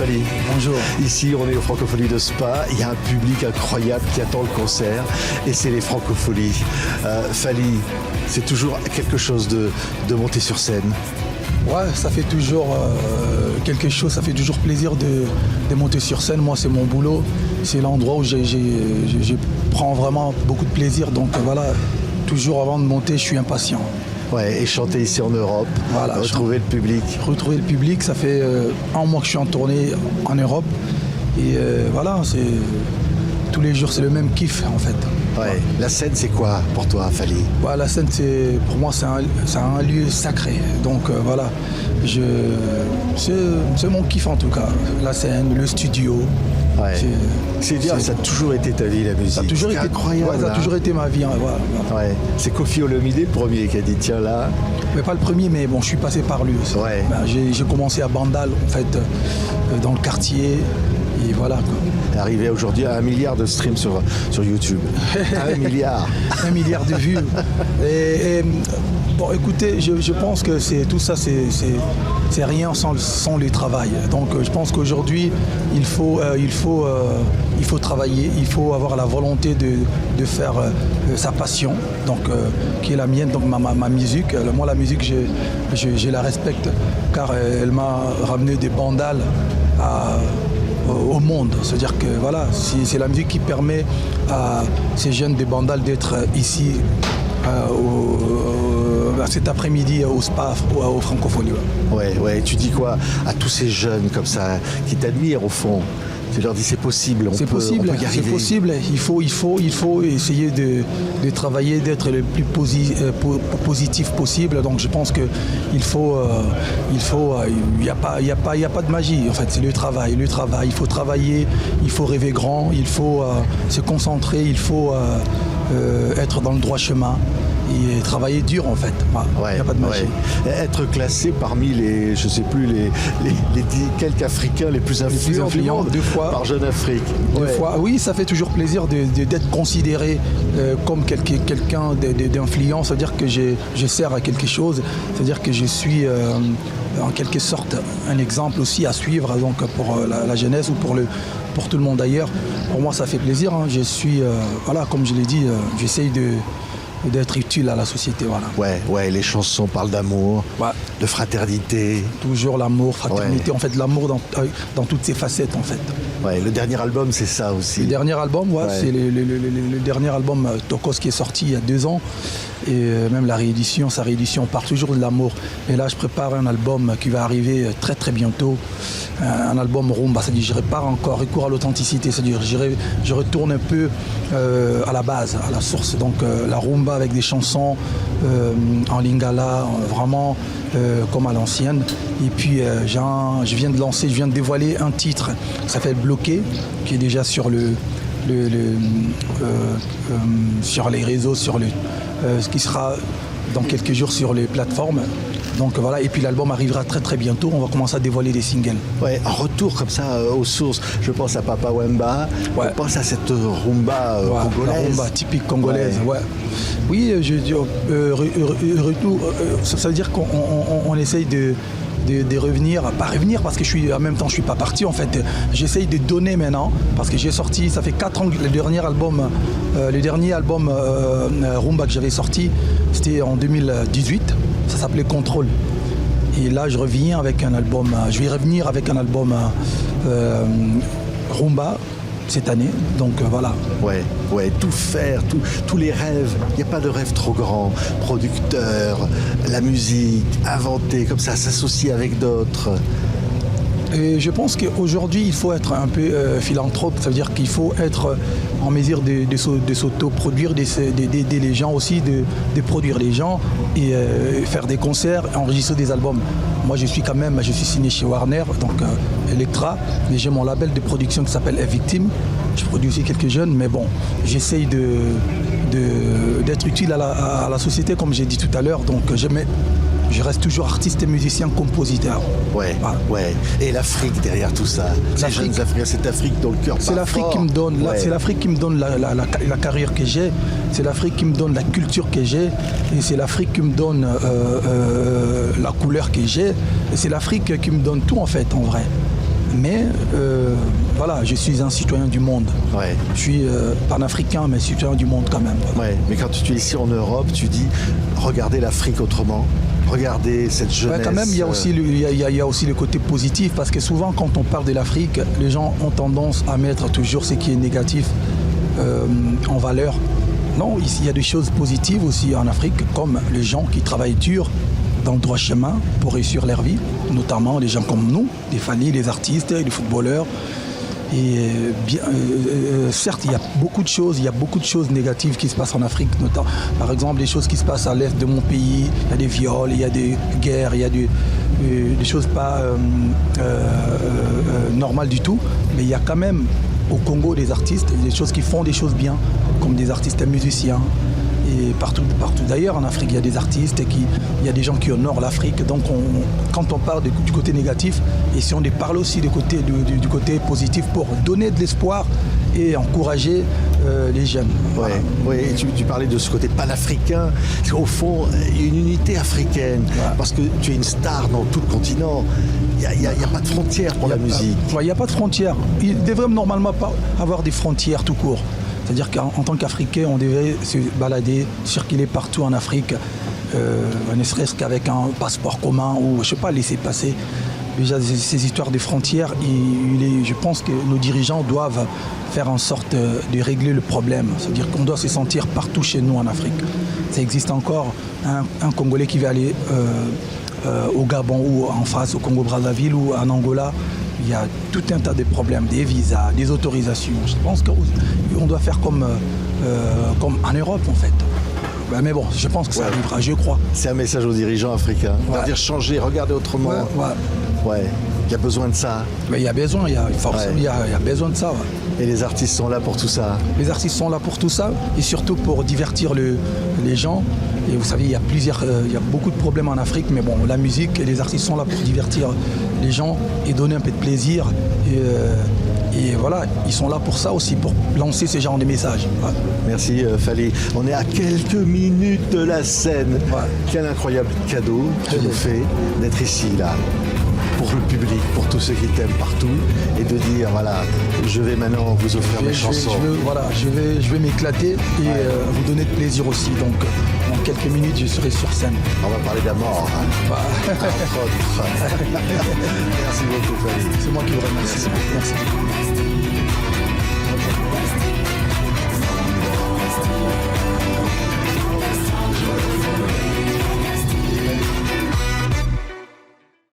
Fally. Bonjour. Ici, on est aux Francopholies de Spa. Il y a un public incroyable qui attend le concert et c'est les Francopholies. Fally, c'est toujours quelque chose de monter sur scène. Ouais, ça fait toujours quelque chose, ça fait toujours plaisir de monter sur scène. Moi, c'est mon boulot, c'est l'endroit où je prends vraiment beaucoup de plaisir. Donc voilà, toujours avant de monter, je suis impatient. Ouais, et chanter ici en Europe, voilà, retrouver le public. Retrouver le public, ça fait un mois que je suis en tournée en Europe. Et voilà, tous les jours, c'est le même kiff en fait. Ouais. La scène, c'est quoi pour toi, Fally? Ouais, la scène, pour moi, c'est un lieu sacré. Donc voilà, c'est mon kiff en tout cas. La scène, le studio. Ouais. C'est bien, ça a toujours été ta vie, la musique. Ça a toujours été incroyable. Ouais, ça a toujours été ma vie. Hein, voilà. Ouais. C'est Koffi Olomide le premier qui a dit tiens là. Mais pas le premier, mais bon, je suis passé par lui aussi. Ouais. Ben, j'ai commencé à Bandal, en fait, dans le quartier. Et voilà quoi. Arrivé aujourd'hui à 1 milliard de streams sur YouTube. 1 milliard. 1 milliard de vues. Et bon, écoutez, je pense que tout ça, c'est rien sans le travail. Donc, je pense qu'aujourd'hui, il faut travailler, il faut avoir la volonté de faire sa passion, donc qui est la mienne, donc ma musique. Moi, la musique, je la respecte, car elle m'a ramené des bandales au monde. C'est-à-dire que voilà, c'est la musique qui permet à ces jeunes des bandales d'être ici cet après-midi au Spa, aux Francopholies. Ouais, tu dis quoi à tous ces jeunes comme ça qui t'admirent au fond? Tu leur dis c'est possible, on peut y arriver. C'est possible. Il faut essayer de travailler, d'être le plus positif possible. Donc je pense que il n'y a pas de magie. En fait, c'est le travail. Il faut travailler, il faut rêver grand, il faut se concentrer, il faut être dans le droit chemin. Et travailler dur en fait. Il n'y a pas de magie. Ouais. Être classé parmi les, je sais plus, les quelques Africains les plus influents du monde, 2 fois par Jeune Afrique. 2 fois. Oui, ça fait toujours plaisir d'être considéré comme quelqu'un d'influent. C'est-à-dire que je sers à quelque chose. C'est-à-dire que je suis en quelque sorte un exemple aussi à suivre donc pour la jeunesse ou pour tout le monde ailleurs. Pour moi, ça fait plaisir. Hein. Je suis, voilà, comme je l'ai dit, j'essaye d'être utile à la société. Voilà. Ouais, les chansons parlent d'amour, de fraternité. Toujours l'amour, fraternité, en fait l'amour dans toutes ses facettes en fait. Ouais, le dernier album c'est ça aussi. Le dernier album, c'est le dernier album Tokos qui est sorti il y a 2 ans. Et même sa réédition part toujours de l'amour. Et là je prépare un album qui va arriver très très bientôt. Un album rumba, c'est-à-dire je répare encore, recours à l'authenticité, c'est-à-dire je retourne un peu à la base, à la source. Donc la rumba avec des chansons en lingala, vraiment comme à l'ancienne. Et puis je viens de dévoiler un titre qui s'appelle Bloqué, qui est déjà sur sur les réseaux, ce qui sera dans quelques jours sur les plateformes. Donc voilà, et puis l'album arrivera très très bientôt, on va commencer à dévoiler des singles. Ouais, un retour comme ça aux sources. Je pense à Papa Wemba, je pense à cette rumba congolaise. La rumba typique congolaise, Oui, je dis retour, ça veut dire qu'on essaye de revenir, pas revenir parce que en même temps je suis pas parti en fait, j'essaye de donner maintenant parce que j'ai sorti, ça fait 4 ans que le dernier album rumba que j'avais sorti, c'était en 2018, ça s'appelait Contrôle. Et là je reviens avec un album, je vais revenir avec un album rumba cette année, donc voilà. Ouais, tout faire, tous les rêves, il n'y a pas de rêve trop grand. Producteur, la musique, inventer, comme ça, s'associer avec d'autres. Et je pense qu'aujourd'hui, il faut être un peu philanthrope, ça veut dire qu'il faut être en mesure de s'autoproduire, d'aider les gens aussi, de produire les gens et faire des concerts, enregistrer des albums. Moi, je suis signé chez Warner, donc Electra, mais j'ai mon label de production qui s'appelle Victime. Je produis aussi quelques jeunes, mais bon, j'essaye d'être utile à la société, comme j'ai dit tout à l'heure, donc je reste toujours artiste et musicien, compositeur. Ouais. Et l'Afrique derrière tout ça. Ces jeunes Africains, cette Afrique dans le cœur. C'est l'Afrique qui me donne. C'est l'Afrique qui me donne la carrière que j'ai. C'est l'Afrique qui me donne la culture que j'ai. Et c'est l'Afrique qui me donne la couleur que j'ai. Et c'est l'Afrique qui me donne tout en fait, en vrai. Mais voilà, je suis un citoyen du monde. Ouais. Je suis panafricain, mais citoyen du monde quand même. Voilà. Ouais. Mais quand tu es ici en Europe, tu dis regardez l'Afrique autrement. Regardez cette jeunesse. Ouais, quand même, il y a aussi le côté positif, parce que souvent, quand on parle de l'Afrique, les gens ont tendance à mettre toujours ce qui est négatif en valeur. Non, il y a des choses positives aussi en Afrique, comme les gens qui travaillent dur dans le droit chemin pour réussir leur vie, notamment les gens comme nous, les familles, les artistes, les footballeurs. Et certes, il y a beaucoup de choses négatives qui se passent en Afrique, notamment, par exemple, les choses qui se passent à l'est de mon pays. Il y a des viols, il y a des guerres, il y a des choses pas normales du tout. Mais il y a quand même au Congo des artistes, des choses qui font des choses bien, comme des artistes musiciens. Et partout d'ailleurs en Afrique, il y a des artistes, il y a des gens qui honorent l'Afrique. Donc quand on parle du côté négatif, et si on parle aussi du côté positif pour donner de l'espoir et encourager les jeunes. Ouais, ouais. Et tu parlais de ce côté panafricain. Au fond, il y a une unité africaine, parce que tu es une star dans tout le continent. Il n'y a pas de frontières pour la musique. Il n'y a pas de frontières. Il devrait normalement pas avoir des frontières tout court. C'est-à-dire qu'en tant qu'Africain, on devait se balader, circuler partout en Afrique, ne serait-ce qu'avec un passeport commun ou, je ne sais pas, laisser passer. Déjà, ces histoires de frontières, je pense que nos dirigeants doivent faire en sorte de régler le problème. C'est-à-dire qu'on doit se sentir partout chez nous en Afrique. Ça existe encore un Congolais qui va aller au Gabon ou en face au Congo-Brazzaville ou en Angola. Il y a tout un tas de problèmes, des visas, des autorisations. Je pense qu'on doit faire comme en Europe en fait. Mais bon, je pense que ça arrivera, je crois. C'est un message aux dirigeants africains. On va dire changer, regarder autrement. Ouais. Il y a besoin de ça. Mais il y a besoin, il y a besoin de ça. Ouais. Et les artistes sont là pour tout ça. Les artistes sont là pour tout ça, et surtout pour divertir les gens. Et vous savez, il y a beaucoup de problèmes en Afrique, mais bon, la musique et les artistes sont là pour divertir les gens et donner un peu de plaisir. Et voilà, ils sont là pour ça aussi, pour lancer ce genre de messages. Ouais. Merci Fally. On est à quelques minutes de la scène. Ouais. Quel incroyable cadeau tu nous fais d'être ici, là, pour le public, pour tous ceux qui t'aiment partout, et de dire, voilà, je vais maintenant vous offrir mes chansons. Je vais m'éclater et vous donner de plaisir aussi. Donc, dans quelques minutes, je serai sur scène. On va parler d'amour. Hein. Bah. Merci beaucoup, Fally. C'est moi qui vous remercie. Merci.